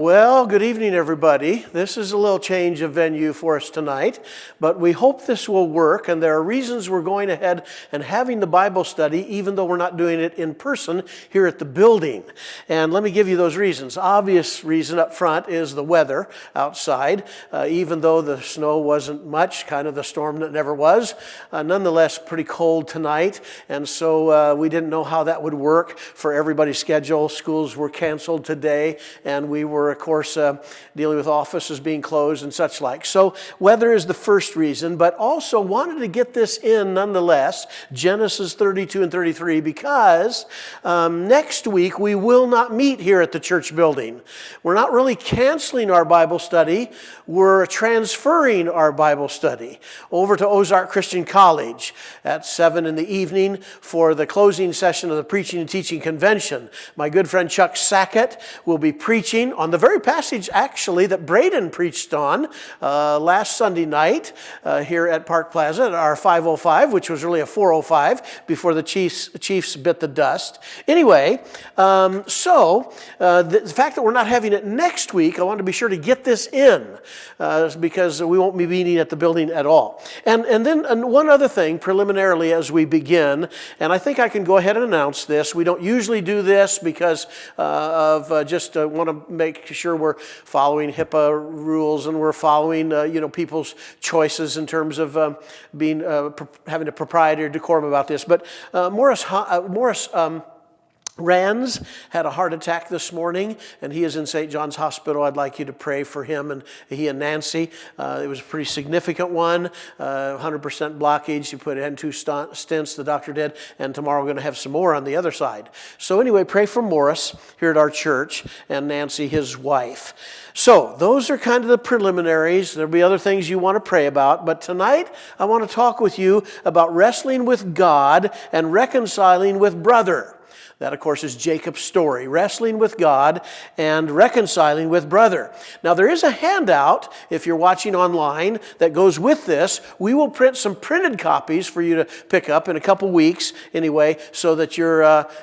Well, good evening, everybody. This is a little change of venue for us tonight, but we hope this will work, and there are reasons we're going ahead and having the Bible study, even though we're not doing it in person here at the building. And let me give you those reasons. Obvious reason up front is the weather outside. Even though the snow wasn't much, kind of the storm that never was, nonetheless pretty cold tonight, and so we didn't know how that would work for everybody's schedule. Schools were canceled today, and we were, of course, dealing with offices being closed and such like. So weather is the first reason, but also wanted to get this in nonetheless, Genesis 32 and 33, because next week we will not meet here at the church building. We're not really canceling our Bible study. We're transferring our Bible study over to Ozark Christian College at 7 in the evening for the closing session of the Preaching and Teaching Convention. My good friend Chuck Sackett will be preaching on the very passage, actually, that Braden preached on last Sunday night here at Park Plaza at our 505, which was really a 405 before the Chiefs bit the dust. Anyway, the fact that we're not having it next week, I want to be sure to get this in because we won't be meeting at the building at all. And then one other thing preliminarily as we begin, and I think I can go ahead and announce this. We don't usually do this because of just want to make sure we're following HIPAA rules and we're following people's choices in terms of having a propriety or decorum about this. But Morris Rands had a heart attack this morning, and he is in St. John's Hospital. I'd like you to pray for him and he and Nancy. It was a pretty significant one, 100% blockage. He put in 2 stents, the doctor did, and tomorrow we're going to have some more on the other side. So anyway, pray for Morris here at our church and Nancy, his wife. So those are kind of the preliminaries. There'll be other things you want to pray about, but tonight I want to talk with you about wrestling with God and reconciling with brother. That, of course, is Jacob's story, wrestling with God and reconciling with brother. Now, there is a handout, if you're watching online, that goes with this. We will print some printed copies for you to pick up in a couple weeks, anyway, so that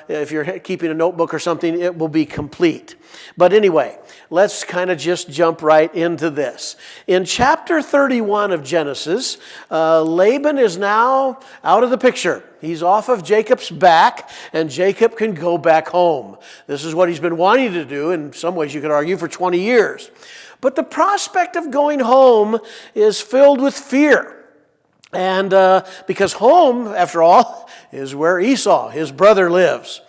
if you're keeping a notebook or something, it will be complete. But anyway, let's kind of just jump right into this. In chapter 31 of Genesis, Laban is now out of the picture. He's off of Jacob's back, and Jacob can go back home. This is what he's been wanting to do, in some ways you could argue, for 20 years. But the prospect of going home is filled with fear. And because home, after all, is where Esau, his brother, lives.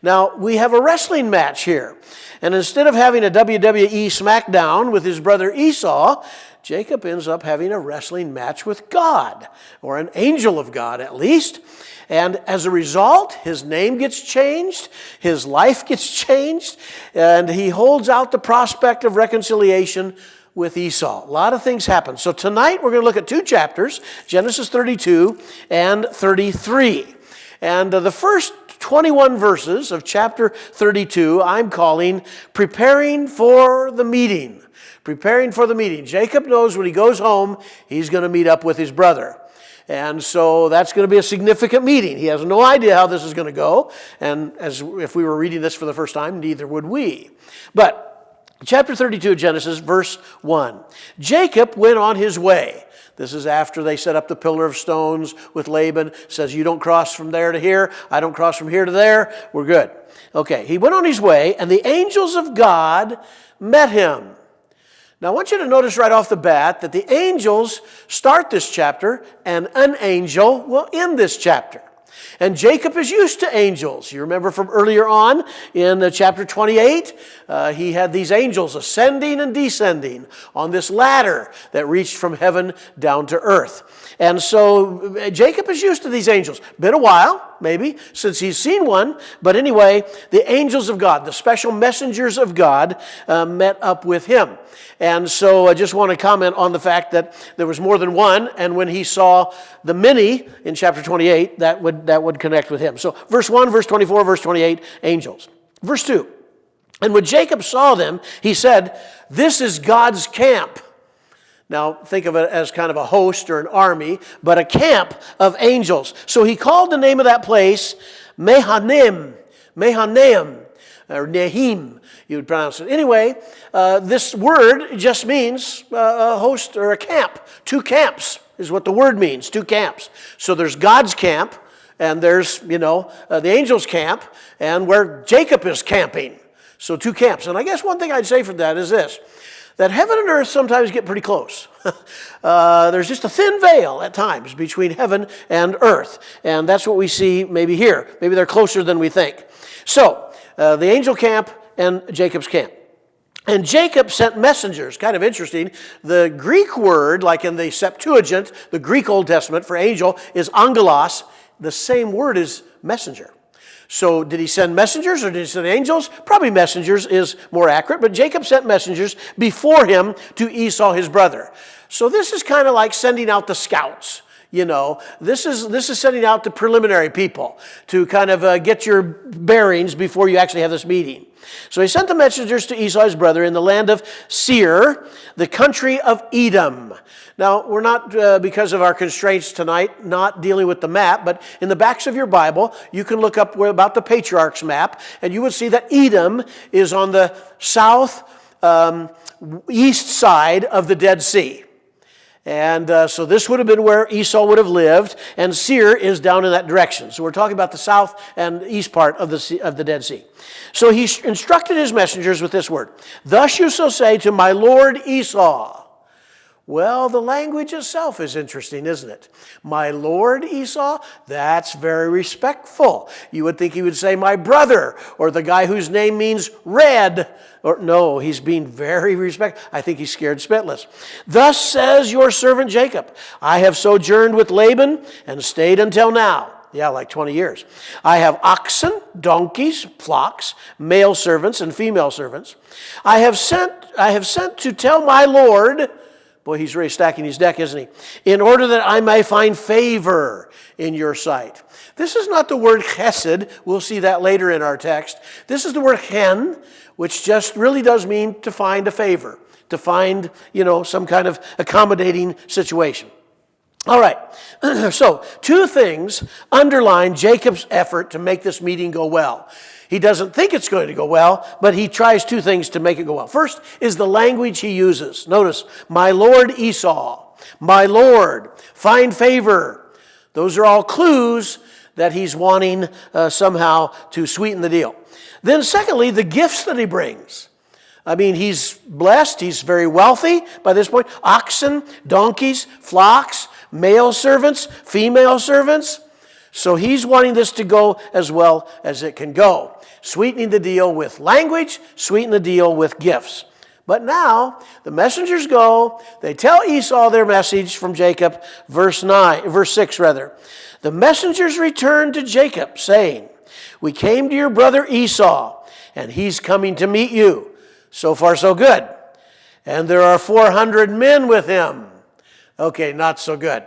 Now, we have a wrestling match here. And instead of having a WWE SmackDown with his brother Esau, Jacob ends up having a wrestling match with God, or an angel of God at least. And as a result, his name gets changed, his life gets changed, and he holds out the prospect of reconciliation with Esau. A lot of things happen. So tonight we're going to look at 2 chapters, Genesis 32 and 33. And the first 21 verses of chapter 32 I'm calling Preparing for the Meeting. Preparing for the meeting. Jacob knows when he goes home, he's going to meet up with his brother. And so that's going to be a significant meeting. He has no idea how this is going to go. And as if we were reading this for the first time, neither would we. But chapter 32 of Genesis, verse 1. Jacob went on his way. This is after they set up the pillar of stones with Laban. Says, you don't cross from there to here. I don't cross from here to there. We're good. Okay, he went on his way, and the angels of God met him. Now, I want you to notice right off the bat that the angels start this chapter, and an angel will end this chapter. And Jacob is used to angels. You remember from earlier on in chapter 28, he had these angels ascending and descending on this ladder that reached from heaven down to earth. And so Jacob is used to these angels. Been a while, maybe, since he's seen one. But anyway, the angels of God, the special messengers of God, met up with him. And so I just want to comment on the fact that there was more than one, and when he saw the many in chapter 28, that would connect with him. So verse 1, verse 24, verse 28, angels. Verse 2, and when Jacob saw them, he said, this is God's camp. Now, think of it as kind of a host or an army, but a camp of angels. So he called the name of that place Mahanaim. or Nahim, you would pronounce it. Anyway, this word just means a host or a camp. 2 camps is what the word means, 2 camps. So there's God's camp, and there's, the angels' camp, and where Jacob is camping. So 2 camps. And I guess one thing I'd say for that is this, that heaven and earth sometimes get pretty close. There's just a thin veil at times between heaven and earth. And that's what we see maybe here. Maybe they're closer than we think. So, the angel camp and Jacob's camp. And Jacob sent messengers. Kind of interesting. The Greek word, like in the Septuagint, the Greek Old Testament for angel, is angelos. The same word is messenger. So did he send messengers or did he send angels? Probably messengers is more accurate, but Jacob sent messengers before him to Esau, his brother. So this is kind of like sending out the scouts. This is sending out the preliminary people to kind of get your bearings before you actually have this meeting. So he sent the messengers to Esau, his brother, in the land of Seir, the country of Edom. Now, we're not, because of our constraints tonight, not dealing with the map, but in the backs of your Bible, you can look up about the patriarch's map, and you would see that Edom is on the south east side of the Dead Sea. And so this would have been where Esau would have lived, and Seir is down in that direction. So we're talking about the south and east part of the Dead Sea. So he instructed his messengers with this word, "Thus you shall say to my lord Esau." Well, the language itself is interesting, isn't it? My lord Esau, that's very respectful. You would think he would say my brother, or the guy whose name means red. Or no, he's being very respectful. I think he's scared spitless. "Thus says your servant Jacob, I have sojourned with Laban and stayed until now." Yeah, like 20 years. "I have oxen, donkeys, flocks, male servants and female servants. I have sent to tell my Lord," boy, he's really stacking his deck, isn't he? "In order that I may find favor in your sight." This is not the word chesed. We'll see that later in our text. This is the word chen, which just really does mean to find a favor, to find, some kind of accommodating situation. All right, so 2 things underline Jacob's effort to make this meeting go well. He doesn't think it's going to go well, but he tries 2 things to make it go well. First is the language he uses. Notice, my lord Esau, my lord, find favor. Those are all clues that he's wanting somehow to sweeten the deal. Then secondly, the gifts that he brings. I mean, he's blessed, he's very wealthy by this point. Oxen, donkeys, flocks, male servants, female servants. So he's wanting this to go as well as it can go. Sweetening the deal with language, sweeten the deal with gifts. But now, the messengers go, they tell Esau their message from Jacob, verse 6. "The messengers returned to Jacob, saying, we came to your brother Esau, and he's coming to meet you." So far, so good. "And there are 400 men with him." Okay, not so good.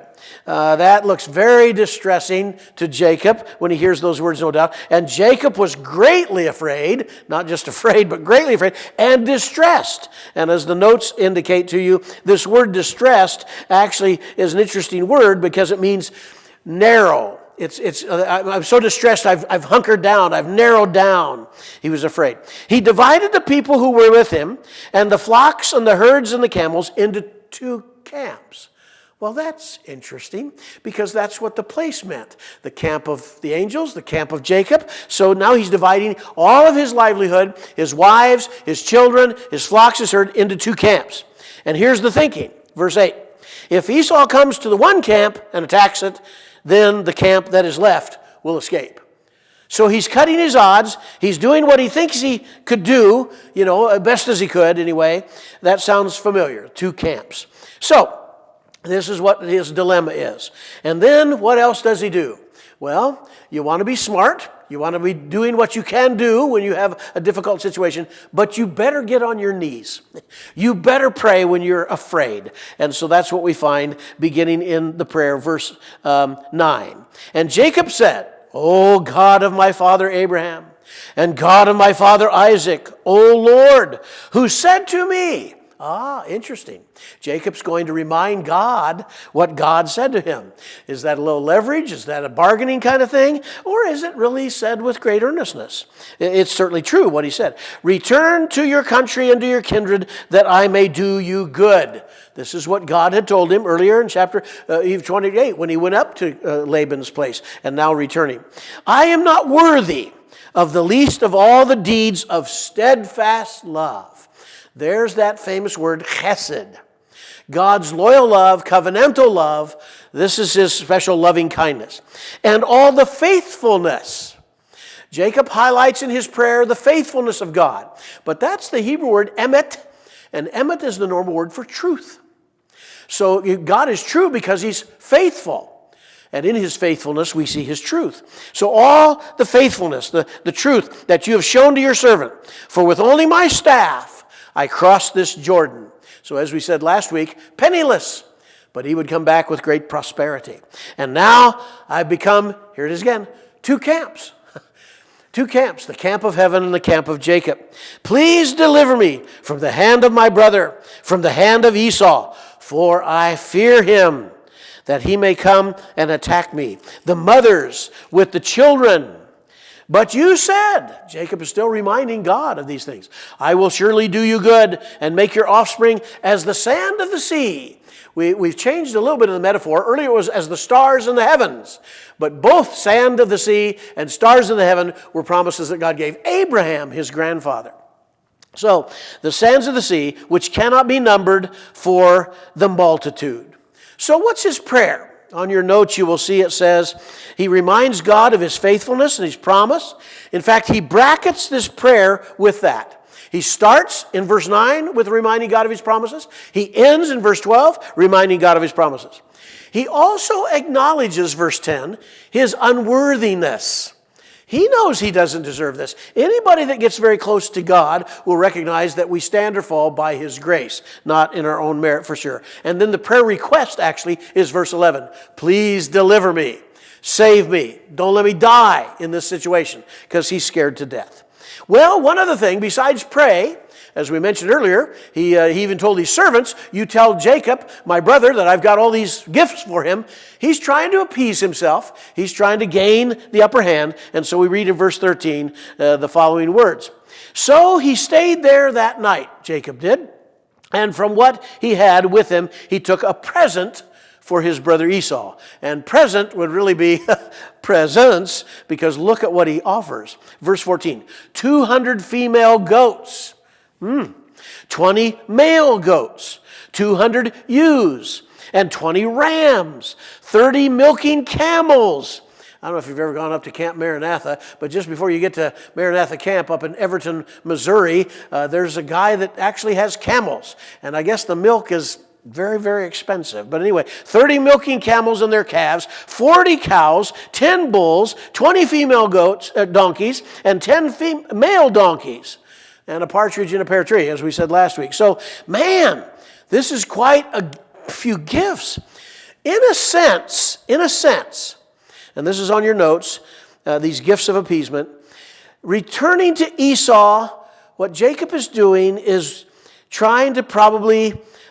That looks very distressing to Jacob when he hears those words, no doubt. "And Jacob was greatly afraid," not just afraid, but greatly afraid, "and distressed." And as the notes indicate to you, this word distressed actually is an interesting word because it means narrow. I'm so distressed, I've hunkered down, I've narrowed down. He was afraid. "He divided the people who were with him, and the flocks and the herds and the camels into 2 camps. Well, that's interesting because that's what the place meant. The camp of the angels, the camp of Jacob. So now he's dividing all of his livelihood, his wives, his children, his flocks, his herd, into 2 camps. And here's the thinking, verse 8. "If Esau comes to the one camp and attacks it, then the camp that is left will escape." So he's cutting his odds. He's doing what he thinks he could do, best as he could anyway. That sounds familiar, 2 camps. So this is what his dilemma is. And then what else does he do? Well, you want to be smart. You want to be doing what you can do when you have a difficult situation, but you better get on your knees. You better pray when you're afraid. And so that's what we find beginning in the prayer, verse 9. "And Jacob said, O God of my father Abraham, and God of my father Isaac, O Lord, who said to me, Ah, interesting. Jacob's going to remind God what God said to him. Is that a low leverage? Is that a bargaining kind of thing? Or is it really said with great earnestness? It's certainly true what he said. Return to your country and to your kindred that I may do you good. This is what God had told him earlier in chapter 28 when he went up to Laban's place and now returning. I am not worthy of the least of all the deeds of steadfast love. There's that famous word, chesed. God's loyal love, covenantal love. This is his special loving kindness. And all the faithfulness. Jacob highlights in his prayer the faithfulness of God. But that's the Hebrew word emet. And emet is the normal word for truth. So God is true because he's faithful. And in his faithfulness, we see his truth. So all the faithfulness, the truth that you have shown to your servant, for with only my staff, I crossed this Jordan. So as we said last week, penniless, but he would come back with great prosperity. And now I've become, here it is again, two camps. Two camps, the camp of heaven and the camp of Jacob. Please deliver me from the hand of my brother, from the hand of Esau, for I fear him, that he may come and attack me. The mothers with the children. But you said, Jacob is still reminding God of these things, I will surely do you good and make your offspring as the sand of the sea. We've changed a little bit of the metaphor. Earlier it was as the stars in the heavens. But both sand of the sea and stars in the heaven were promises that God gave Abraham, his grandfather. So, the sands of the sea, which cannot be numbered for the multitude. So what's his prayer? On your notes, you will see it says, he reminds God of his faithfulness and his promise. In fact, he brackets this prayer with that. He starts in verse 9 with reminding God of his promises. He ends in verse 12 reminding God of his promises. He also acknowledges, verse 10, his unworthiness. He knows he doesn't deserve this. Anybody that gets very close to God will recognize that we stand or fall by his grace, not in our own merit for sure. And then the prayer request actually is verse 11. Please deliver me. Save me. Don't let me die in this situation, because he's scared to death. Well, one other thing besides pray, as we mentioned earlier, he even told his servants, you tell Jacob, my brother, that I've got all these gifts for him. He's trying to appease himself. He's trying to gain the upper hand. And so we read in verse 13 the following words. So he stayed there that night, Jacob did. And from what he had with him, he took a present for his brother Esau. And present would really be presents, because look at what he offers. Verse 14, 200 female goats. 20 male goats, 200 ewes, and 20 rams, 30 milking camels. I don't know if you've ever gone up to Camp Maranatha, but just before you get to Maranatha Camp up in Everton, Missouri, there's a guy that actually has camels. And I guess the milk is very, very expensive. But anyway, 30 milking camels and their calves, 40 cows, 10 bulls, 20 female donkeys, and 10 male donkeys. And a partridge in a pear tree, as we said last week. So, man, this is quite a few gifts. In a sense, and this is on your notes, these gifts of appeasement, returning to Esau, what Jacob is doing is trying to probably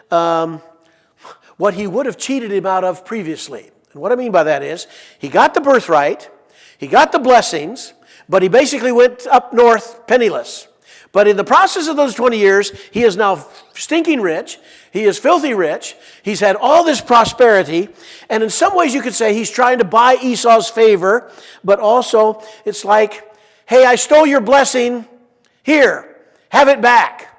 what he would have cheated him out of previously. And what I mean by that is, he got the birthright, he got the blessings, but he basically went up north penniless. But in the process of those 20 years, he is now stinking rich. He is filthy rich. He's had all this prosperity. And in some ways you could say he's trying to buy Esau's favor. But also it's like, hey, I stole your blessing. Here, have it back.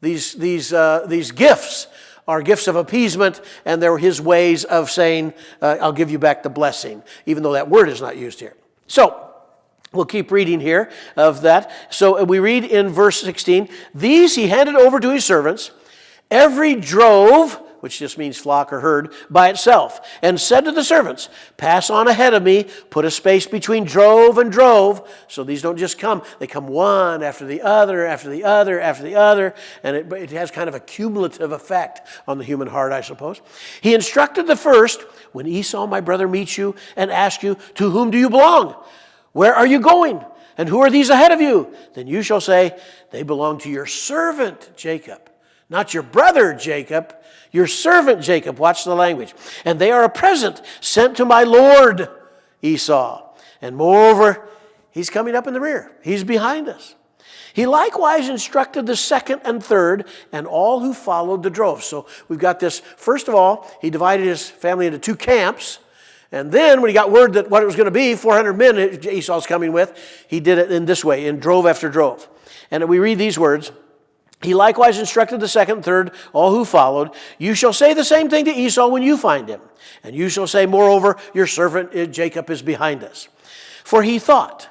These gifts are gifts of appeasement, and they're his ways of saying, I'll give you back the blessing, even though that word is not used here. So, we'll keep reading here of that. So we read in verse 16, these he handed over to his servants, every drove, which just means flock or herd, by itself, and said to the servants, pass on ahead of me, put a space between drove and drove. So these don't just come, they come one after the other, after the other, after the other, and it has kind of a cumulative effect on the human heart, I suppose. He instructed the first, when Esau, my brother, meets you and asks you, to whom do you belong? Where are you going? And who are these ahead of you? Then you shall say, they belong to your servant, Jacob. not your brother Jacob, your servant Jacob. Watch the language. And they are a present sent to my lord Esau. And moreover, he's coming up in the rear. He's behind us. He likewise instructed the second and third and all who followed the drove. So we've got this. First of all, he divided his family into 2 camps. And then when he got word that what it was going to be, 400 men Esau's coming with, he did it in this way, in drove after drove. And we read these words. He likewise instructed the second and third, all who followed, you shall say the same thing to Esau when you find him. And you shall say, moreover, your servant Jacob is behind us. For he thought,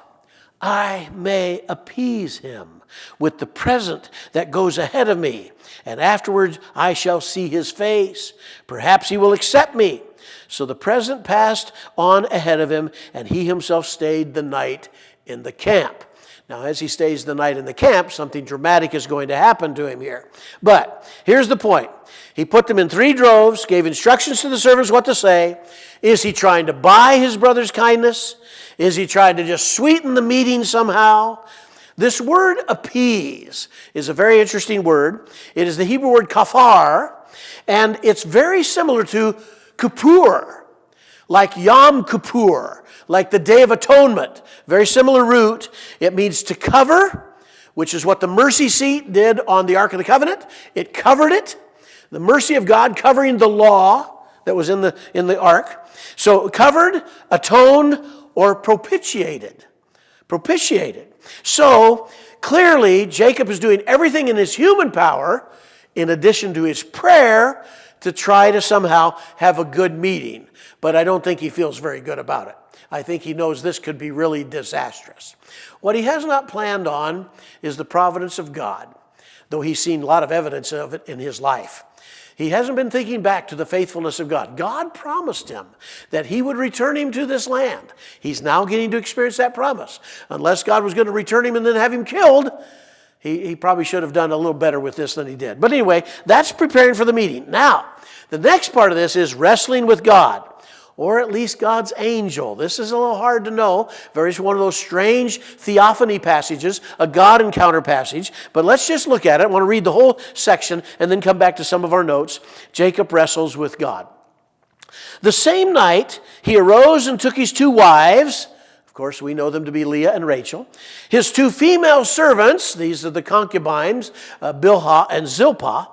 I may appease him with the present that goes ahead of me, and afterwards I shall see his face. Perhaps he will accept me. So the present passed on ahead of him, and he himself stayed the night in the camp. Now, as he stays the night in the camp, something dramatic is going to happen to him here. But here's the point. He put them in 3 droves, gave instructions to the servants what to say. Is he trying to buy his brother's kindness? Is he trying to just sweeten the meeting somehow? This word appease is a very interesting word. It is the Hebrew word kafar, and it's very similar to Kippur, like Yom Kippur, like the Day of Atonement. Very similar root. It means to cover, which is what the mercy seat did on the Ark of the Covenant. It covered it. The mercy of God covering the law that was in the ark. So covered, atoned, or propitiated. Propitiated. So clearly Jacob is doing everything in his human power, in addition to his prayer, to try to somehow have a good meeting. But I don't think he feels very good about it. I think he knows this could be really disastrous. What he has not planned on is the providence of God, though he's seen a lot of evidence of it in his life. He hasn't been thinking back to the faithfulness of God. God promised him that he would return him to this land. He's now getting to experience that promise. Unless God was going to return him and then have him killed, he probably should have done a little better with this than he did. But anyway, that's preparing for the meeting. Now, the next part of this is wrestling with God, or at least God's angel. This is a little hard to know. Very one of those strange theophany passages, a God encounter passage. But let's just look at it. I want to read the whole section and then come back to some of our notes. Jacob wrestles with God. The same night he arose and took his 2 wives. Of course, we know them to be Leah and Rachel. His 2 female servants, these are the concubines, Bilhah and Zilpah,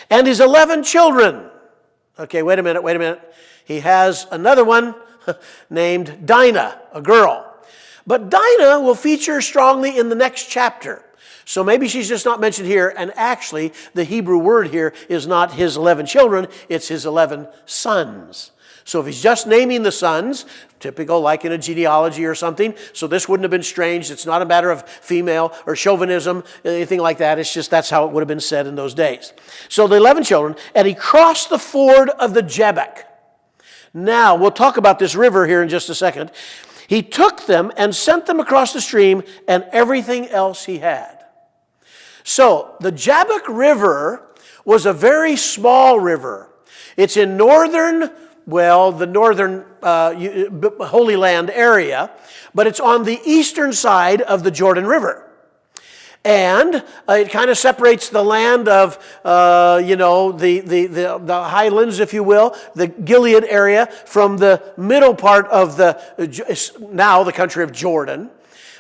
and his 11 children. Okay, wait a minute. He has another one named Dinah, a girl. But Dinah will feature strongly in the next chapter. So maybe she's just not mentioned here, and actually the Hebrew word here is not his 11 children, it's his 11 sons. So if he's just naming the sons, typical like in a genealogy or something, so this wouldn't have been strange. It's not a matter of female or chauvinism, anything like that. It's just that's how it would have been said in those days. So the 11 children, and he crossed the ford of the Jabbok. Now, we'll talk about this river here in just a second. He took them and sent them across the stream and everything else he had. So, the Jabbok River was a very small river. It's in the northern Holy Land area, but it's on the eastern side of the Jordan River. And it kind of separates the land of, the highlands, if you will, the Gilead area, from the middle part of now the country of Jordan.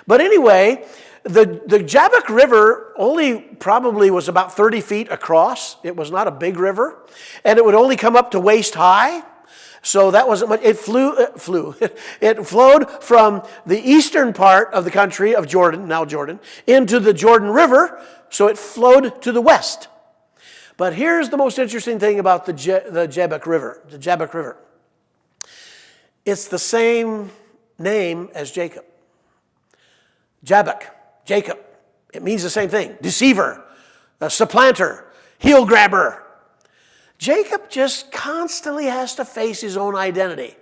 But anyway, the Jabbok River only probably was about 30 feet across. It was not a big river. And it would only come up to waist high. So that wasn't much. It flowed from the eastern part of the country of Jordan, now Jordan, into the Jordan River, so it flowed to the west. But here's the most interesting thing about the Jabbok River, It's the same name as Jacob. Jabbok, Jacob. It means the same thing. Deceiver, a supplanter, heel grabber. Jacob just constantly has to face his own identity.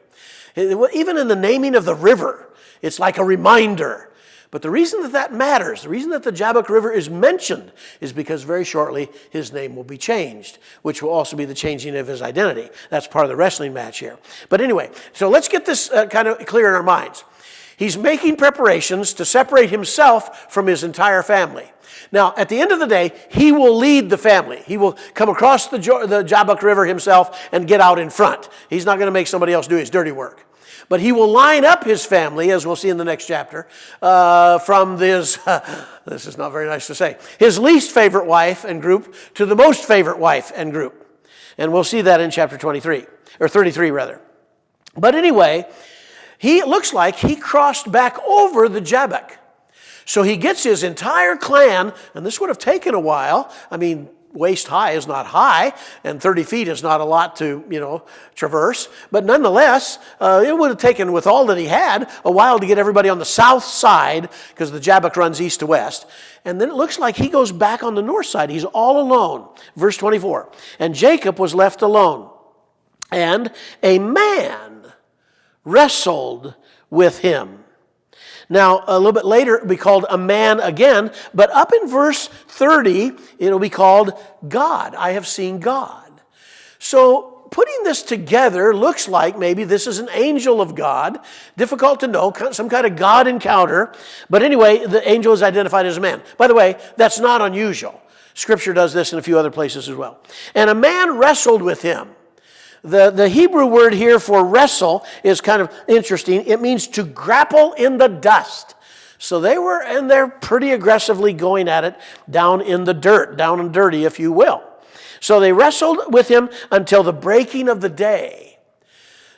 Even in the naming of the river, it's like a reminder. But the reason that matters, the reason that the Jabbok River is mentioned, is because very shortly his name will be changed, which will also be the changing of his identity. That's part of the wrestling match here. But anyway, so let's get this kind of clear in our minds. He's making preparations to separate himself from his entire family. Now, at the end of the day, he will lead the family. He will come across the Jabbok River himself and get out in front. He's not going to make somebody else do his dirty work. But he will line up his family, as we'll see in the next chapter, from this, this is not very nice to say, his least favorite wife and group to the most favorite wife and group. And we'll see that in chapter 23, or 33 rather. But anyway, it looks like he crossed back over the Jabbok. So he gets his entire clan, and this would have taken a while. I mean, waist high is not high, and 30 feet is not a lot to, traverse. But nonetheless, it would have taken, with all that he had, a while to get everybody on the south side, because the Jabbok runs east to west. And then it looks like he goes back on the north side. He's all alone. Verse 24. And Jacob was left alone, and a man wrestled with him. Now, a little bit later, it'll be called a man again, but up in verse 30, it'll be called God. I have seen God. So, putting this together looks like maybe this is an angel of God. Difficult to know, some kind of God encounter. But anyway, the angel is identified as a man. By the way, that's not unusual. Scripture does this in a few other places as well. And a man wrestled with him. The Hebrew word here for wrestle is kind of interesting. It means to grapple in the dust. So they're pretty aggressively going at it down in the dirt, down and dirty, if you will. So they wrestled with him until the breaking of the day.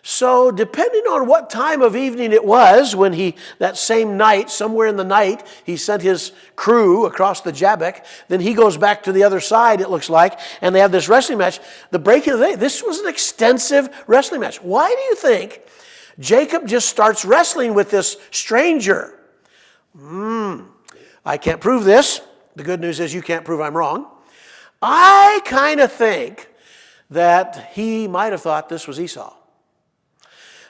So depending on what time of evening it was, when that same night, somewhere in the night, he sent his crew across the Jabbok, then he goes back to the other side, it looks like, and they have this wrestling match. The breaking of the day, this was an extensive wrestling match. Why do you think Jacob just starts wrestling with this stranger? I can't prove this. The good news is you can't prove I'm wrong. I kind of think that he might have thought this was Esau.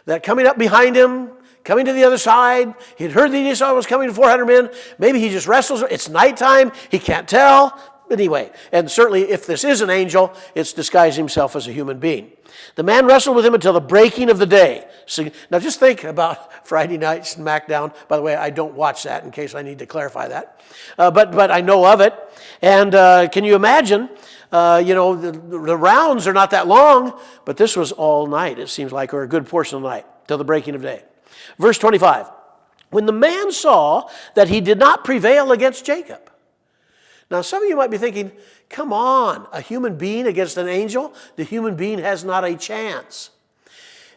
That coming up behind him, coming to the other side, he'd heard that Esau was coming to 400 men. Maybe he just wrestles. It's nighttime. He can't tell. Anyway, and certainly if this is an angel, it's disguised himself as a human being. The man wrestled with him until the breaking of the day. So, now just think about Friday night SmackDown. By the way, I don't watch that in case I need to clarify that. But I know of it. And can you imagine? The rounds are not that long, but this was all night, it seems like, or a good portion of the night, till the breaking of day. Verse 25. When the man saw that he did not prevail against Jacob. Now, some of you might be thinking, come on, a human being against an angel? The human being has not a chance.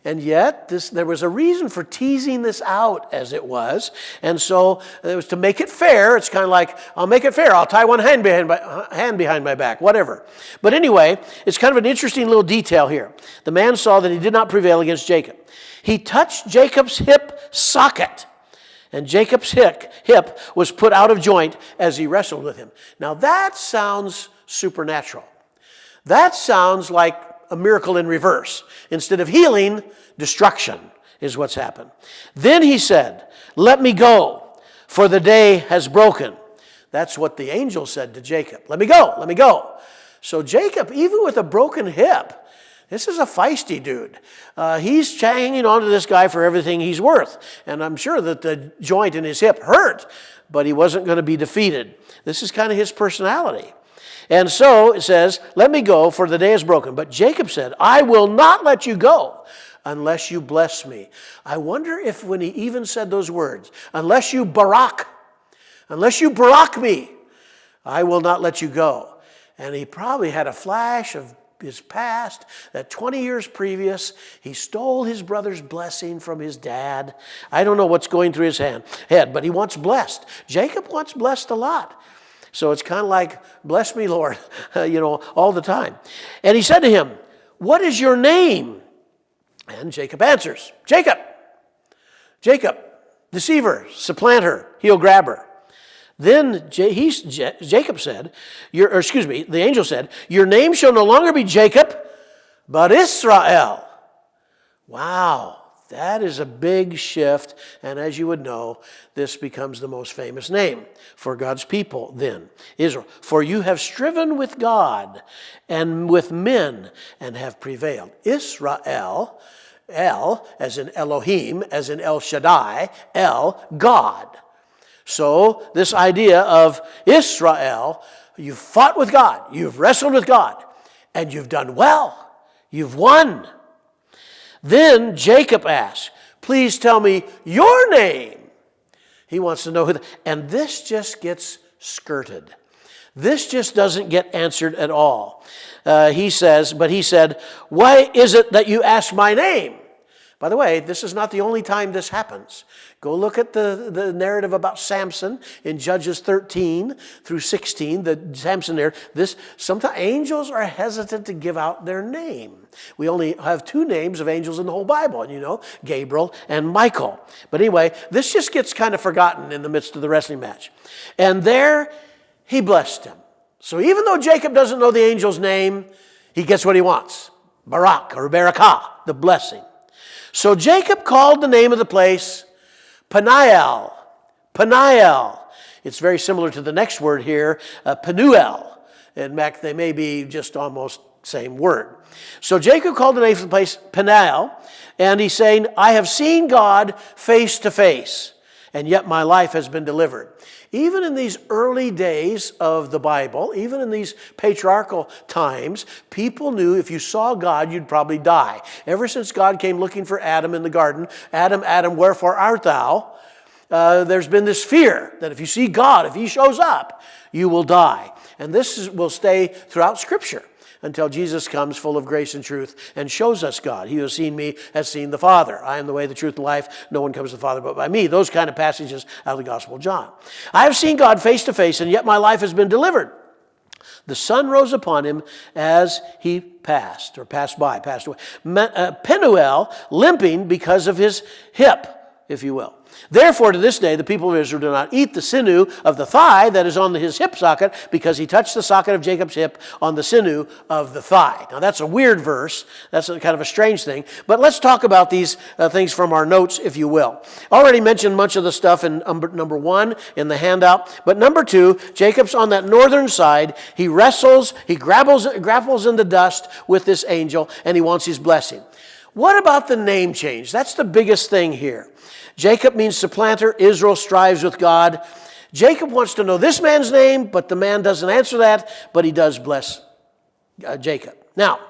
And yet, there was a reason for teasing this out as it was. And so it was to make it fair. It's kind of like, I'll make it fair. I'll tie one hand behind my back, whatever. But anyway, it's kind of an interesting little detail here. The man saw that he did not prevail against Jacob. He touched Jacob's hip socket, and Jacob's hip was put out of joint as he wrestled with him. Now that sounds supernatural. That sounds like a miracle in reverse. Instead of healing, destruction is what's happened. Then he said, let me go, for the day has broken. That's what the angel said to Jacob. Let me go. So Jacob, even with a broken hip, this is a feisty dude. He's hanging on to this guy for everything he's worth. And I'm sure that the joint in his hip hurt, but he wasn't going to be defeated. This is kind of his personality. And so it says, let me go, for the day is broken. But Jacob said, I will not let you go unless you bless me. I wonder if when he even said those words, unless you barak me, I will not let you go. And he probably had a flash of his past, that 20 years previous, he stole his brother's blessing from his dad. I don't know what's going through his head, but he wants blessed. Jacob wants blessed a lot. So it's kind of like, bless me, Lord, all the time. And he said to him, what is your name? And Jacob answers, Jacob, deceiver, supplanter, heel grabber. Then Jacob said, the angel said, your name shall no longer be Jacob, but Israel. Wow. That is a big shift, and as you would know, this becomes the most famous name for God's people then, Israel. For you have striven with God and with men and have prevailed. Israel, El, as in Elohim, as in El Shaddai, El, God. So this idea of Israel, you've fought with God, you've wrestled with God, and you've done well. You've won. Then Jacob asks, please tell me your name. He wants to know who, and this just gets skirted. This just doesn't get answered at all. He said, why is it that you ask my name? By the way, this is not the only time this happens. Go look at the narrative about Samson in Judges 13 through 16, the Samson narrative. Sometimes angels are hesitant to give out their name. We only have 2 names of angels in the whole Bible, and Gabriel and Michael. But anyway, this just gets kind of forgotten in the midst of the wrestling match. And there, he blessed him. So even though Jacob doesn't know the angel's name, he gets what he wants. Barak or Barakah, the blessing. So Jacob called the name of the place Peniel. Peniel. It's very similar to the next word here, Penuel. In fact, they may be just almost same word. So Jacob called the name of the place Peniel, and he's saying, I have seen God face to face, and yet my life has been delivered. Even in these early days of the Bible, even in these patriarchal times, people knew if you saw God, you'd probably die. Ever since God came looking for Adam in the garden, Adam, Adam, wherefore art thou? There's been this fear that if you see God, if he shows up, you will die. And this will stay throughout Scripture until Jesus comes full of grace and truth and shows us God. He who has seen me has seen the Father. I am the way, the truth, and life. No one comes to the Father but by me. Those kind of passages out of the Gospel of John. I have seen God face to face, and yet my life has been delivered. The sun rose upon him as he passed away. Penuel limping because of his hip, if you will. Therefore, to this day, the people of Israel do not eat the sinew of the thigh that is on his hip socket, because he touched the socket of Jacob's hip on the sinew of the thigh. Now, that's a weird verse. That's kind of a strange thing. But let's talk about these things from our notes, if you will. Already mentioned much of the stuff in number 1 in the handout. But number 2, Jacob's on that northern side. He wrestles, he grapples in the dust with this angel, and he wants his blessing. What about the name change? That's the biggest thing here. Jacob means supplanter. Israel strives with God. Jacob wants to know this man's name, but the man doesn't answer that, but he does bless Jacob. Now,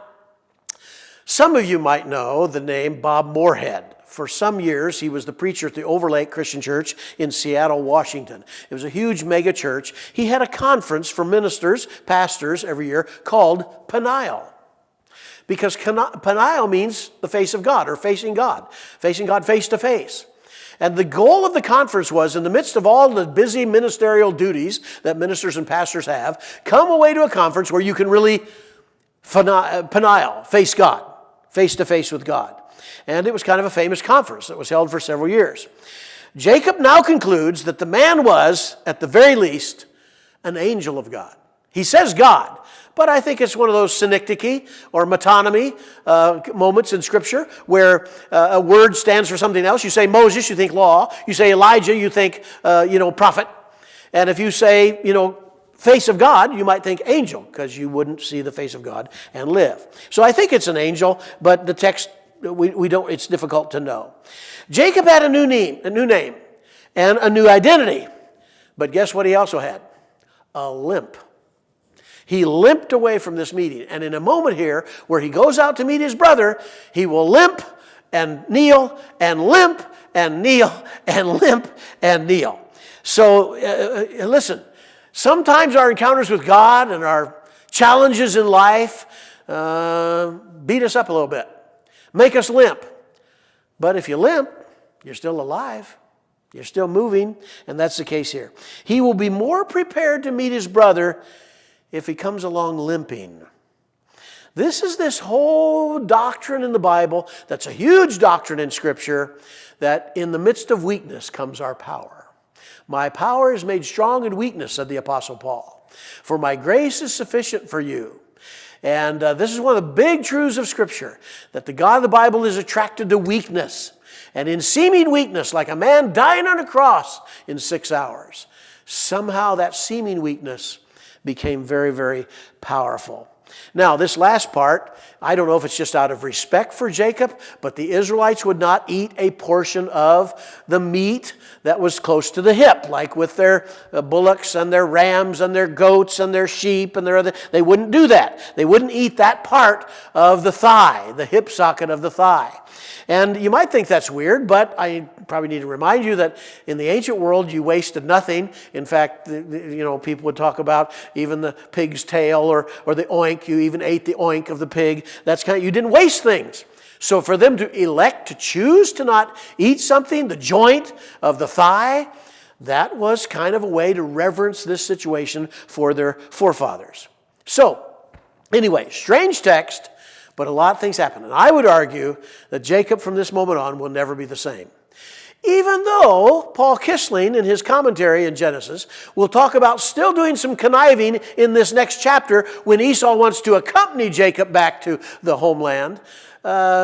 some of you might know the name Bob Moorhead. For some years, he was the preacher at the Overlake Christian Church in Seattle, Washington. It was a huge mega church. He had a conference for ministers, pastors every year called Peniel. Because Peniel means the face of God, or facing God face to face. And the goal of the conference was, in the midst of all the busy ministerial duties that ministers and pastors have, come away to a conference where you can really Peniel, face God, face to face with God. And it was kind of a famous conference that was held for several years. Jacob now concludes that the man was, at the very least, an angel of God. He says God, but I think it's one of those synecdoche or metonymy moments in Scripture where a word stands for something else. You say Moses, you think law. You say Elijah, you think, prophet. And if you say, face of God, you might think angel, because you wouldn't see the face of God and live. So I think it's an angel, but the text, we don't. It's difficult to know. Jacob had a new name and a new identity. But guess what he also had? A limp. He limped away from this meeting. And in a moment here, where he goes out to meet his brother, he will limp and kneel and limp and kneel and limp and kneel. So listen, sometimes our encounters with God and our challenges in life beat us up a little bit, make us limp. But if you limp, you're still alive. You're still moving, and that's the case here. He will be more prepared to meet his brother if he comes along limping. This is this whole doctrine in the Bible that's a huge doctrine in Scripture, that in the midst of weakness comes our power. My power is made strong in weakness, said the Apostle Paul. For my grace is sufficient for you. And this is one of the big truths of Scripture, that the God of the Bible is attracted to weakness. And in seeming weakness, like a man dying on a cross in 6 hours, somehow that seeming weakness became very, very powerful. Now, this last part, I don't know if it's just out of respect for Jacob, but the Israelites would not eat a portion of the meat that was close to the hip, like with their bullocks and their rams and their goats and their sheep and their other. They wouldn't do that. They wouldn't eat that part of the thigh, the hip socket of the thigh. And you might think that's weird, but I probably need to remind you that in the ancient world, you wasted nothing. In fact, people would talk about even the pig's tail or the oink. You even ate the oink of the pig. You didn't waste things. So for them to elect to choose to not eat something, the joint of the thigh, that was kind of a way to reverence this situation for their forefathers. So, anyway, strange text, but a lot of things happen. And I would argue that Jacob from this moment on will never be the same. Even though Paul Kissling in his commentary in Genesis will talk about still doing some conniving in this next chapter when Esau wants to accompany Jacob back to the homeland.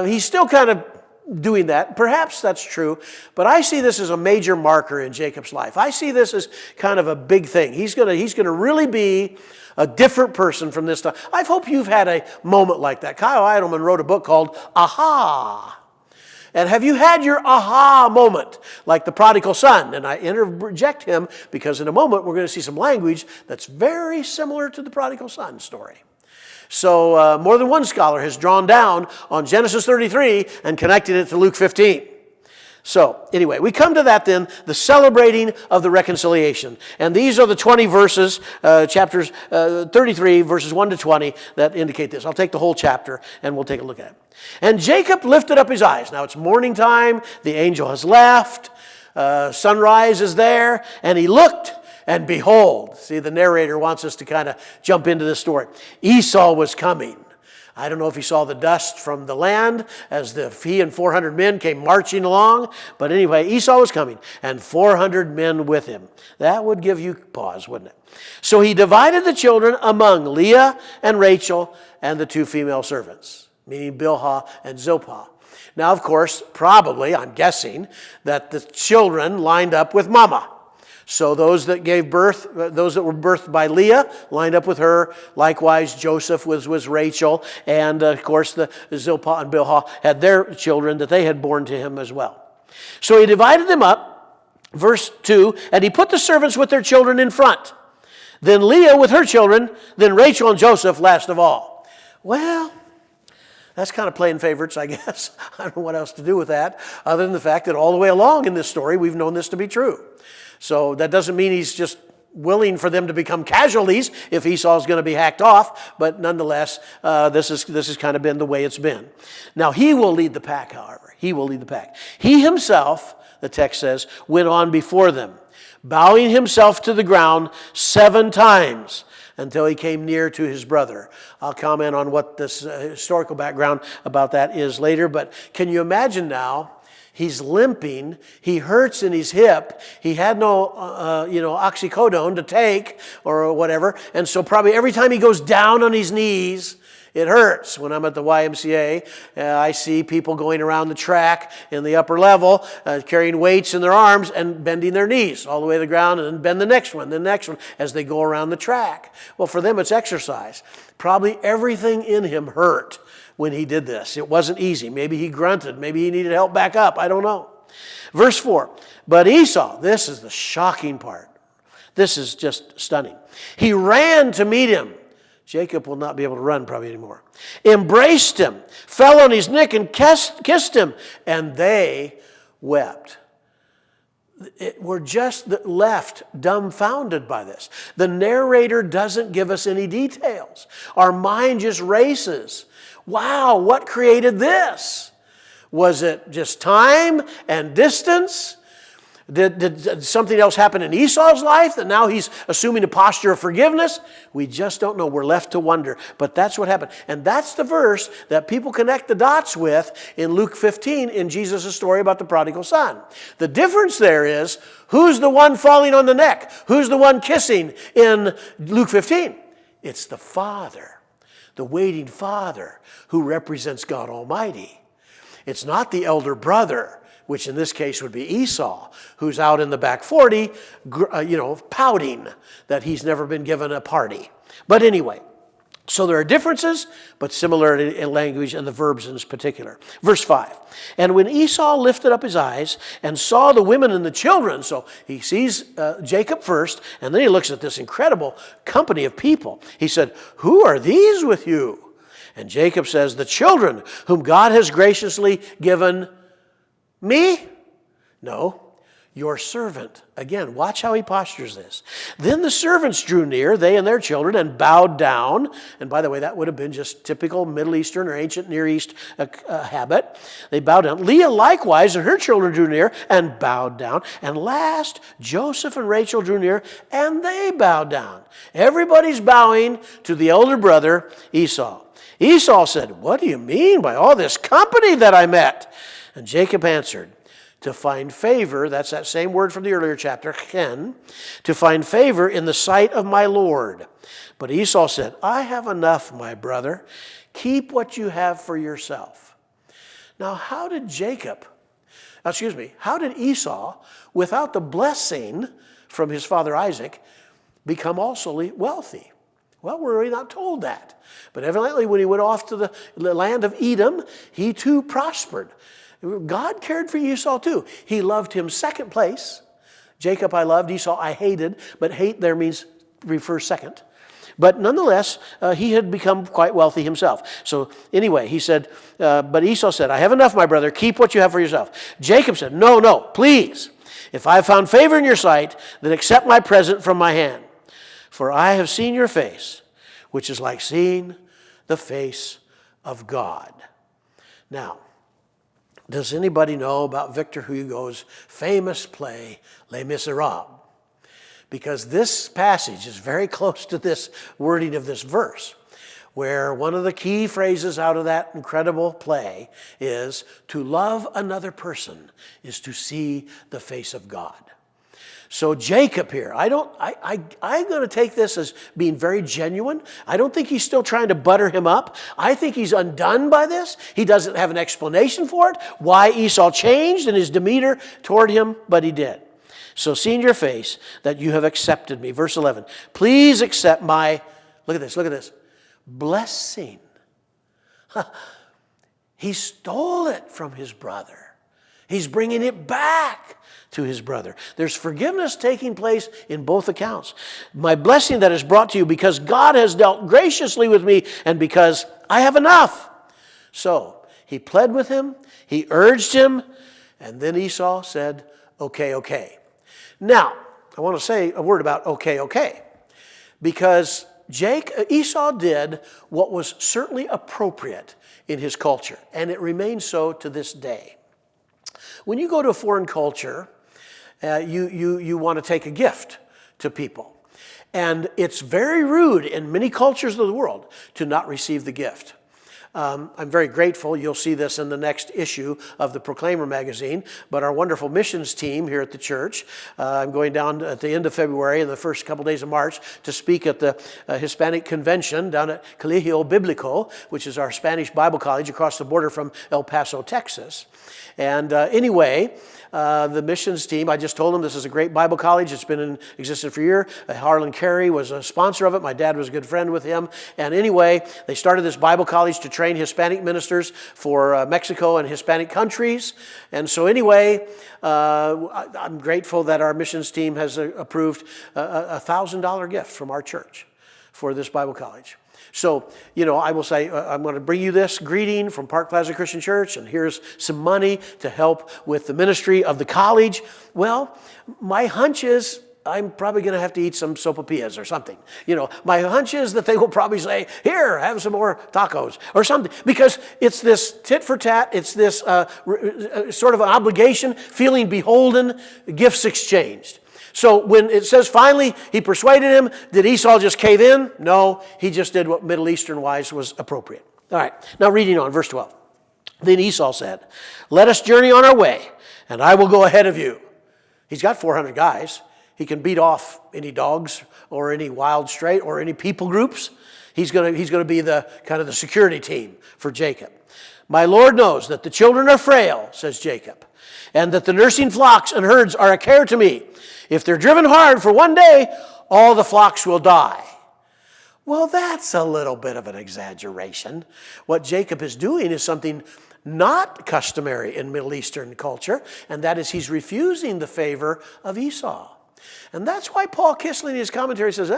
He's still kind of doing that. Perhaps that's true, but I see this as a major marker in Jacob's life. I see this as kind of a big thing. He's going to really be a different person from this time. I hope you've had a moment like that. Kyle Idleman wrote a book called Aha. And have you had your aha moment, like the prodigal son? And I interject him because in a moment we're going to see some language that's very similar to the prodigal son story. So more than one scholar has drawn down on Genesis 33 and connected it to Luke 15. So anyway, we come to that then, the celebrating of the reconciliation. And these are the 20 verses, chapters 33, verses 1 to 20, that indicate this. I'll take the whole chapter and we'll take a look at it. And Jacob lifted up his eyes. Now it's morning time, the angel has left, sunrise is there, and he looked, and behold, see, the narrator wants us to kind of jump into this story. Esau was coming. I don't know if he saw the dust from the land as he and 400 men came marching along. But anyway, Esau was coming and 400 men with him. That would give you pause, wouldn't it? So he divided the children among Leah and Rachel and the two female servants, meaning Bilhah and Zilpah. Now, of course, probably, I'm guessing, that the children lined up with Mama. So those that gave birth, those that were birthed by Leah, lined up with her. Likewise, Joseph was Rachel. And, of course, the Zilpah and Bilhah had their children that they had born to him as well. So he divided them up, verse 2, and he put the servants with their children in front. Then Leah with her children, then Rachel and Joseph last of all. Well, that's kind of playing favorites, I guess. I don't know what else to do with that, other than the fact that all the way along in this story, we've known this to be true. So that doesn't mean he's just willing for them to become casualties if Esau's going to be hacked off, but nonetheless, this has kind of been the way it's been. Now, he will lead the pack, however. He will lead the pack. He himself, the text says, went on before them, bowing himself to the ground 7 times until he came near to his brother. I'll comment on what this historical background about that is later, but can you imagine now? He's limping. He hurts in his hip. He had no, oxycodone to take or whatever. And so probably every time he goes down on his knees, it hurts. When I'm at the YMCA, I see people going around the track in the upper level, carrying weights in their arms and bending their knees all the way to the ground, and then bend the next one as they go around the track. Well, for them, it's exercise. Probably everything in him hurt when he did this. It wasn't easy. Maybe he grunted. Maybe he needed help back up. I don't know. Verse 4. But Esau, this is the shocking part. This is just stunning. He ran to meet him. Jacob will not be able to run probably anymore. Embraced him, fell on his neck and kissed him, and they wept. We're just left dumbfounded by this. The narrator doesn't give us any details. Our mind just races. Wow, what created this? Was it just time and distance? Did something else happen in Esau's life that now he's assuming a posture of forgiveness? We just don't know. We're left to wonder. But that's what happened. And that's the verse that people connect the dots with in Luke 15 in Jesus' story about the prodigal son. The difference there is, who's the one falling on the neck? Who's the one kissing in Luke 15? It's the father, the waiting father who represents God Almighty. It's not the elder brother, which in this case would be Esau, who's out in the back 40, pouting that he's never been given a party. But anyway, So there are differences, but similarity in language and the verbs in particular. Verse 5, and when Esau lifted up his eyes and saw the women and the children, so he sees Jacob first, and then he looks at this incredible company of people. He said, who are these with you? And Jacob says, the children whom God has graciously given me? No, your servant. Again, watch how he postures this. Then the servants drew near, they and their children, and bowed down. And by the way, that would have been just typical Middle Eastern or ancient Near East habit. They bowed down. Leah likewise and her children drew near and bowed down. And last, Joseph and Rachel drew near and they bowed down. Everybody's bowing to the elder brother, Esau. Esau said, what do you mean by all this company that I met? And Jacob answered, to find favor, that's that same word from the earlier chapter, chen, to find favor in the sight of my Lord. But Esau said, I have enough, my brother. Keep what you have for yourself. Now, how did Esau, without the blessing from his father Isaac, become also wealthy? Well, we're really not told that. But evidently, when he went off to the land of Edom, he too prospered. God cared for Esau too. He loved him second place. Jacob I loved, Esau I hated, but hate there refers second. But nonetheless, he had become quite wealthy himself. So anyway, he said, but Esau said, I have enough, my brother. Keep what you have for yourself. Jacob said, no, please. If I have found favor in your sight, then accept my present from my hand. For I have seen your face, which is like seeing the face of God. Now, does anybody know about Victor Hugo's famous play, Les Miserables? Because this passage is very close to this wording of this verse, where one of the key phrases out of that incredible play is, to love another person is to see the face of God. So Jacob here, I'm going to take this as being very genuine. I don't think he's still trying to butter him up. I think he's undone by this. He doesn't have an explanation for it, why Esau changed in his demeanor toward him, but he did. So seeing your face, that you have accepted me. Verse 11, please accept my, look at this, blessing. He stole it from his brother. He's bringing it back to his brother. There's forgiveness taking place in both accounts. My blessing that is brought to you because God has dealt graciously with me and because I have enough. So he pled with him, he urged him, and then Esau said, okay. Now, I want to say a word about okay. Because Esau did what was certainly appropriate in his culture, and it remains so to this day. When you go to a foreign culture, you want to take a gift to people. And it's very rude in many cultures of the world to not receive the gift. I'm very grateful. You'll see this in the next issue of the Proclaimer magazine. But our wonderful missions team here at the church, I'm going down at the end of February and the first couple days of March to speak at the Hispanic Convention down at Colegio Biblico, which is our Spanish Bible college across the border from El Paso, Texas. And anyway, the missions team, I just told them this is a great Bible college. It's been in existence for a year. Harlan Carey was a sponsor of it. My dad was a good friend with him. And anyway, they started this Bible college to train Hispanic ministers for Mexico and Hispanic countries. And so anyway, I'm grateful that our missions team has approved a $1,000 gift from our church for this Bible college. So, I will say, I'm going to bring you this greeting from Park Plaza Christian Church, and here's some money to help with the ministry of the college. Well, my hunch is I'm probably going to have to eat some sopapillas or something. My hunch is that they will probably say, here, have some more tacos or something. Because it's this tit for tat, it's this sort of an obligation, feeling beholden, gifts exchanged. So when it says finally he persuaded him, did Esau just cave in? No, he just did what Middle Eastern wise was appropriate. All right, now reading on, verse 12. Then Esau said, let us journey on our way, and I will go ahead of you. He's got 400 guys. He can beat off any dogs or any wild stray or any people groups. He's going to be the kind of the security team for Jacob. My Lord knows that the children are frail, says Jacob, and that the nursing flocks and herds are a care to me. If they're driven hard for one day, all the flocks will die. Well, that's a little bit of an exaggeration. What Jacob is doing is something not customary in Middle Eastern culture, and that is he's refusing the favor of Esau. And that's why Paul Kissling in his commentary says,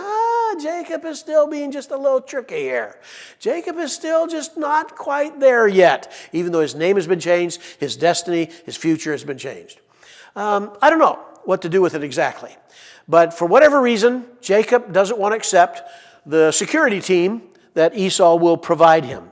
Jacob is still being just a little tricky here. Jacob is still just not quite there yet, even though his name has been changed, his destiny, his future has been changed. I don't know what to do with it exactly. But for whatever reason, Jacob doesn't want to accept the security team that Esau will provide him.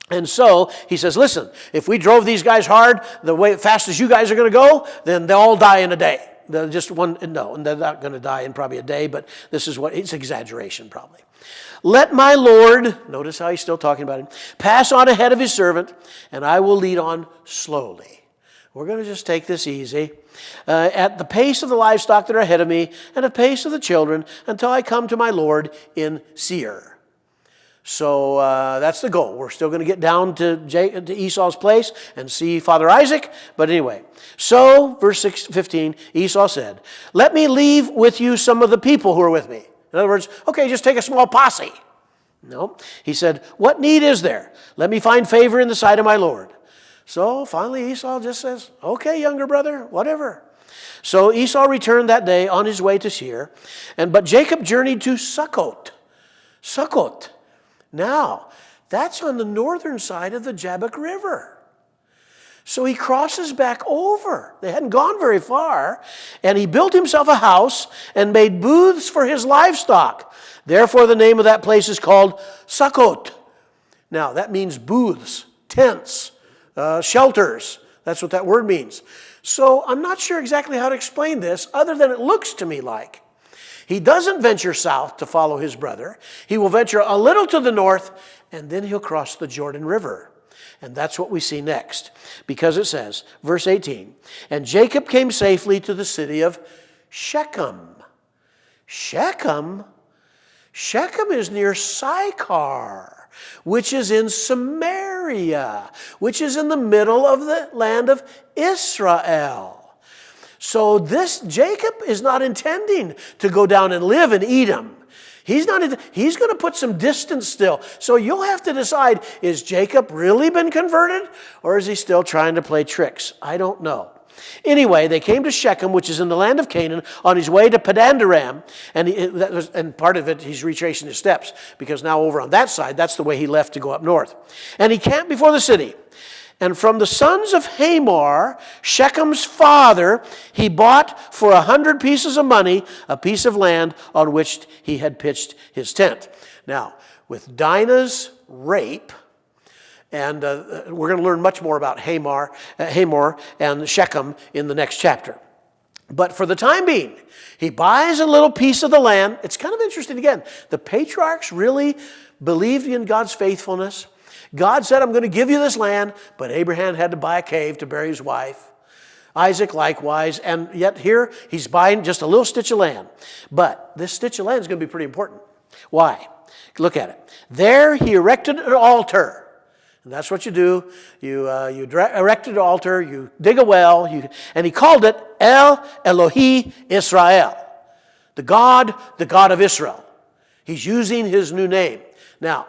And so he says, listen, if we drove these guys hard, the way fast as you guys are going to go, then they'll all die in a day. They're not going to die in probably a day, but this is what, it's exaggeration probably. Let my Lord, notice how he's still talking about him, pass on ahead of his servant, and I will lead on slowly. We're going to just take this easy, at the pace of the livestock that are ahead of me, and the pace of the children, until I come to my Lord in Seir. So that's the goal. We're still going to get down to Esau's place and see Father Isaac. But anyway, so verse 15, Esau said, let me leave with you some of the people who are with me. In other words, okay, just take a small posse. No, he said, what need is there? Let me find favor in the sight of my Lord. So finally Esau just says, okay, younger brother, whatever. So Esau returned that day on his way to Seir, but Jacob journeyed to Sukkot. Sukkot. Now, that's on the northern side of the Jabbok River. So he crosses back over. They hadn't gone very far. And he built himself a house and made booths for his livestock. Therefore, the name of that place is called Sukkot. Now, that means booths, tents, shelters. That's what that word means. So I'm not sure exactly how to explain this, other than it looks to me like he doesn't venture south to follow his brother. He will venture a little to the north, and then he'll cross the Jordan River. And that's what we see next. Because it says, verse 18, and Jacob came safely to the city of Shechem. Shechem? Shechem is near Sychar, which is in Samaria, which is in the middle of the land of Israel. So this Jacob is not intending to go down and live in Edom. He's going to put some distance still. So you'll have to decide, is Jacob really been converted, or is he still trying to play tricks? I don't know. Anyway, they came to Shechem, which is in the land of Canaan, on his way to Padan-aram, and part of it, he's retracing his steps, because now over on that side, that's the way he left to go up north. And he camped before the city. And from the sons of Hamor, Shechem's father, he bought for 100 pieces of money a piece of land on which he had pitched his tent. Now, with Dinah's rape, and we're going to learn much more about Hamor and Shechem in the next chapter. But for the time being, he buys a little piece of the land. It's kind of interesting again. The patriarchs really believed in God's faithfulness. God said, I'm going to give you this land, but Abraham had to buy a cave to bury his wife. Isaac likewise, and yet here he's buying just a little stitch of land. But this stitch of land is going to be pretty important. Why? Look at it. There he erected an altar. And that's what you do. You erect an altar, you dig a well, and he called it El Elohi Israel. The God of Israel. He's using his new name. Now,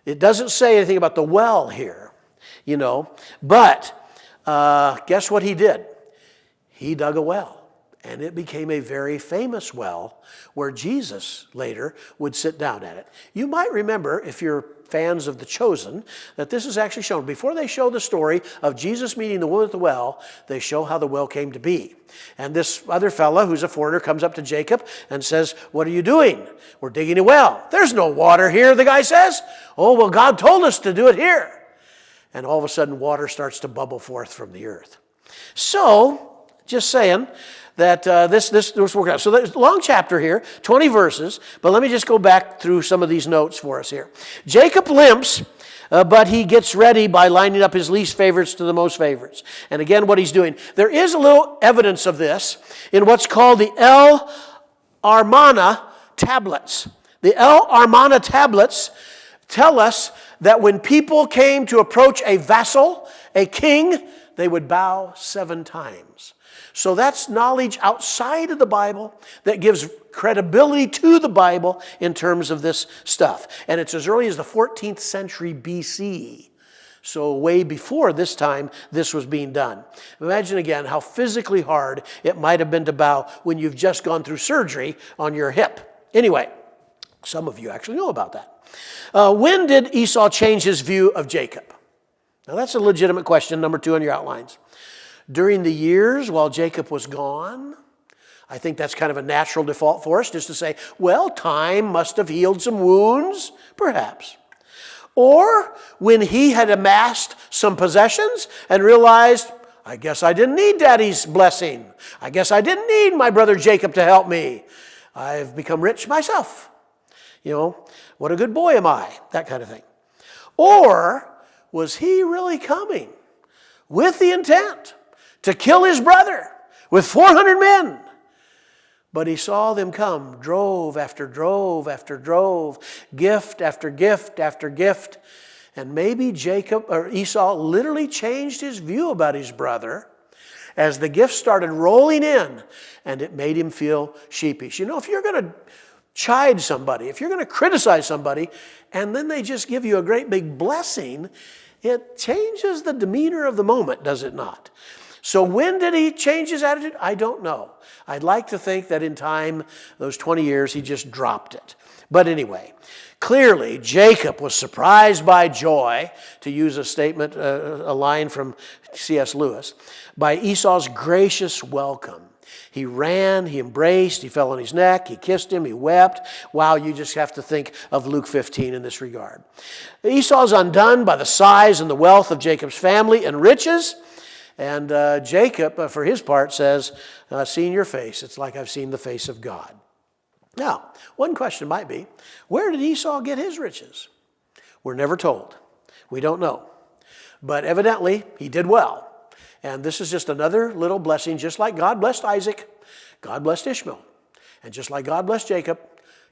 it doesn't say anything about the well here, but guess what he did? He dug a well, and it became a very famous well where Jesus later would sit down at it. You might remember, if you're fans of The Chosen, that this is actually shown. Before they show the story of Jesus meeting the woman at the well, they show how the well came to be. And this other fella, who's a foreigner, comes up to Jacob and says, what are you doing? We're digging a well. There's no water here, the guy says. Oh, well, God told us to do it here. And all of a sudden, water starts to bubble forth from the earth. So, just saying that this worked out. So there's a long chapter here, 20 verses, but let me just go back through some of these notes for us here. Jacob limps, but he gets ready by lining up his least favorites to the most favorites. And again, what he's doing. There is a little evidence of this in what's called the El Armana tablets. The El Armana tablets tell us that when people came to approach a vassal, a king, they would bow 7 times. So that's knowledge outside of the Bible that gives credibility to the Bible in terms of this stuff. And it's as early as the 14th century BC. So way before this time, this was being done. Imagine again how physically hard it might have been to bow when you've just gone through surgery on your hip. Anyway, some of you actually know about that. When did Esau change his view of Jacob? Now that's a legitimate question, number 2 on your outlines. During the years while Jacob was gone, I think that's kind of a natural default for us, just to say, well, time must have healed some wounds, perhaps. Or when he had amassed some possessions and realized, I guess I didn't need Daddy's blessing. I guess I didn't need my brother Jacob to help me. I've become rich myself. What a good boy am I? That kind of thing. Or was he really coming with the intent to kill his brother with 400 men? But he saw them come, drove after drove after drove, gift after gift after gift. And maybe Esau literally changed his view about his brother as the gifts started rolling in, and it made him feel sheepish. If you're going to chide somebody, if you're going to criticize somebody, and then they just give you a great big blessing, it changes the demeanor of the moment, does it not? So when did he change his attitude? I don't know. I'd like to think that in time, those 20 years, he just dropped it. But anyway, clearly Jacob was surprised by joy, to use a statement, a line from C.S. Lewis, by Esau's gracious welcome. He ran, he embraced, he fell on his neck, he kissed him, he wept. Wow, you just have to think of Luke 15 in this regard. Esau's undone by the size and the wealth of Jacob's family and riches. And Jacob, for his part, says, seeing your face, it's like I've seen the face of God. Now, one question might be, where did Esau get his riches? We're never told. We don't know. But evidently, he did well. And this is just another little blessing, just like God blessed Isaac, God blessed Ishmael. And just like God blessed Jacob,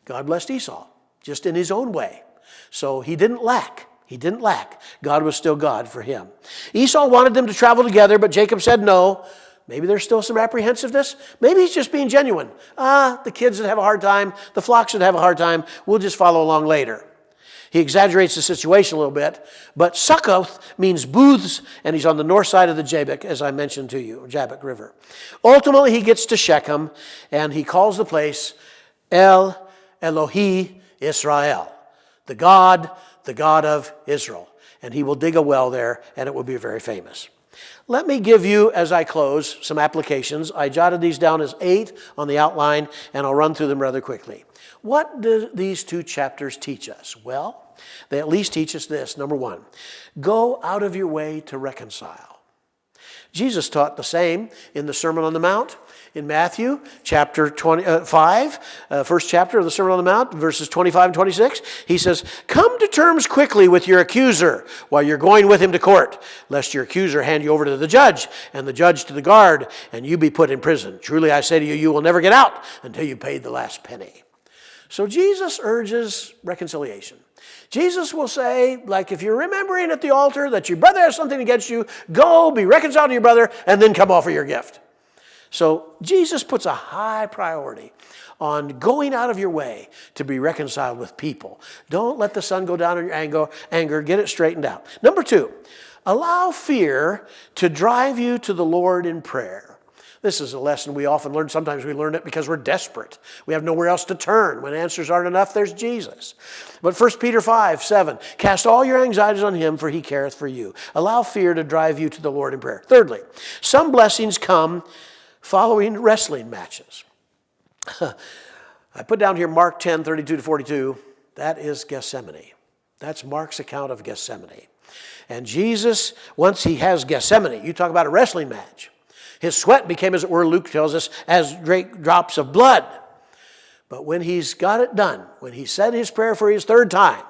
God blessed Esau, just in his own way. So he didn't lack. He didn't lack. God was still God for him. Esau wanted them to travel together, but Jacob said no. Maybe there's still some apprehensiveness. Maybe he's just being genuine. The kids would have a hard time. The flocks would have a hard time. We'll just follow along later. He exaggerates the situation a little bit, but Succoth means booths, and he's on the north side of the Jabbok, as I mentioned to you, Jabbok River. Ultimately, he gets to Shechem, and he calls the place El Elohi Israel, the God of Israel. And he will dig a well there, and it will be very famous. Let me give you, as I close, some applications. I jotted these down as 8 on the outline, and I'll run through them rather quickly. What do these 2 chapters teach us? Well, they at least teach us this. Number 1, go out of your way to reconcile. Jesus taught the same in the Sermon on the Mount. In Matthew chapter 5, first chapter of the Sermon on the Mount, verses 25 and 26, he says, come to terms quickly with your accuser while you're going with him to court, lest your accuser hand you over to the judge, and the judge to the guard, and you be put in prison. Truly I say to you, you will never get out until you paid the last penny. So Jesus urges reconciliation. Jesus will say, like if you're remembering at the altar that your brother has something against you, go be reconciled to your brother and then come offer your gift. So Jesus puts a high priority on going out of your way to be reconciled with people. Don't let the sun go down on your anger. Get it straightened out. Number 2, allow fear to drive you to the Lord in prayer. This is a lesson we often learn. Sometimes we learn it because we're desperate. We have nowhere else to turn. When answers aren't enough, there's Jesus. But 1 Peter 5:7, cast all your anxieties on him, for he careth for you. Allow fear to drive you to the Lord in prayer. Thirdly, some blessings come following wrestling matches. I put down here Mark 10:32-42. That is Gethsemane. That's Mark's account of Gethsemane. And Jesus, once he has Gethsemane, you talk about a wrestling match. His sweat became, as it were, Luke tells us, as great drops of blood. But when he's got it done, when he said his prayer for his 3rd time,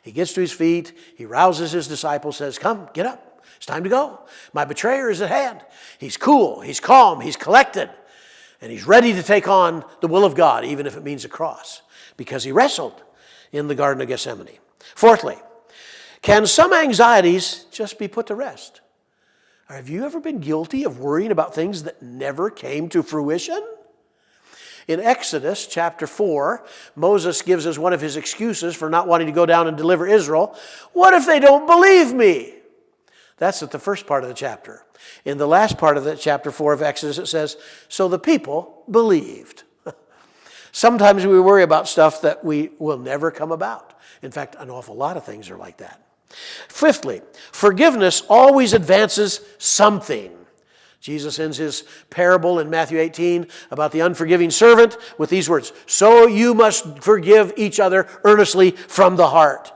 he gets to his feet, he rouses his disciples, says, come, get up. It's time to go. My betrayer is at hand. He's cool, he's calm, he's collected, and he's ready to take on the will of God, even if it means a cross, because he wrestled in the Garden of Gethsemane. Fourthly, can some anxieties just be put to rest? Have you ever been guilty of worrying about things that never came to fruition? In Exodus chapter 4, Moses gives us one of his excuses for not wanting to go down and deliver Israel. What if they don't believe me? That's at the first part of the chapter. In the last part of the chapter 4 of Exodus, it says, so the people believed. Sometimes we worry about stuff that we will never come about. In fact, an awful lot of things are like that. Fifthly, forgiveness always advances something. Jesus ends his parable in Matthew 18 about the unforgiving servant with these words, so you must forgive each other earnestly from the heart.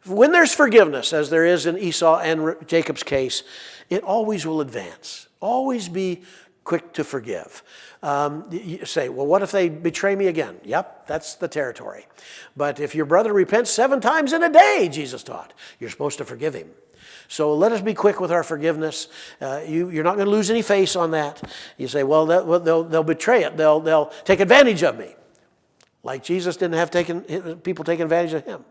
When there's forgiveness, as there is in Esau and Jacob's case, it always will advance. Always be quick to forgive. You say, well, what if they betray me again? Yep, that's the territory. But if your brother repents 7 times in a day, Jesus taught, you're supposed to forgive him. So let us be quick with our forgiveness. You're not going to lose any face on that. You say, well, they'll betray it. They'll take advantage of me. Like Jesus didn't have people take advantage of him.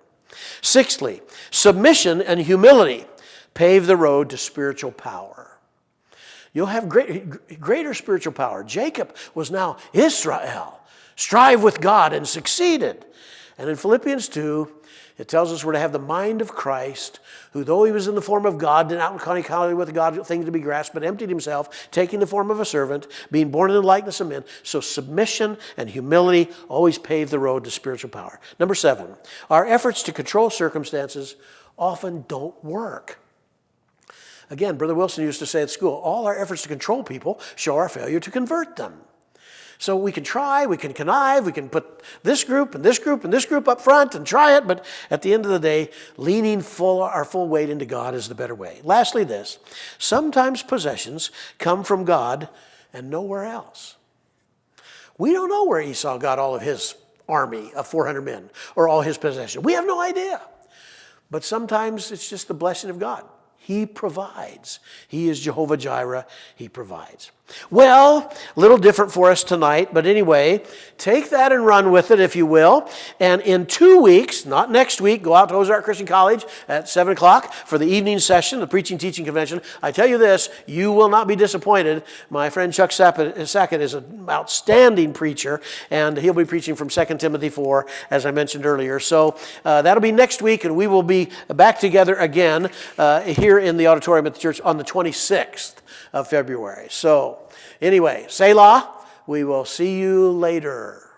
Sixthly, submission and humility pave the road to spiritual power. You'll have greater spiritual power. Jacob was now Israel. Strive with God and succeeded. And in Philippians 2, it tells us we're to have the mind of Christ, who though he was in the form of God, did not count equality with God a thing to be grasped, but emptied himself, taking the form of a servant, being born in the likeness of men. So submission and humility always pave the road to spiritual power. Number 7, our efforts to control circumstances often don't work. Again, Brother Wilson used to say at school, all our efforts to control people show our failure to convert them. So we can try, we can connive, we can put this group and this group and this group up front and try it, but at the end of the day, leaning our full weight into God is the better way. Lastly, this, sometimes possessions come from God and nowhere else. We don't know where Esau got all of his army of 400 men or all his possessions. We have no idea. But sometimes it's just the blessing of God. He provides. He is Jehovah Jireh. He provides. Well, a little different for us tonight, but anyway, take that and run with it, if you will. And in 2 weeks, not next week, go out to Ozark Christian College at 7 o'clock for the evening session, the preaching teaching convention. I tell you this, you will not be disappointed. My friend Chuck Sackett is an outstanding preacher, and he'll be preaching from 2 Timothy 4, as I mentioned earlier. So that'll be next week, and we will be back together again here in the auditorium at the church on the 26th of February. So anyway, Selah, we will see you later.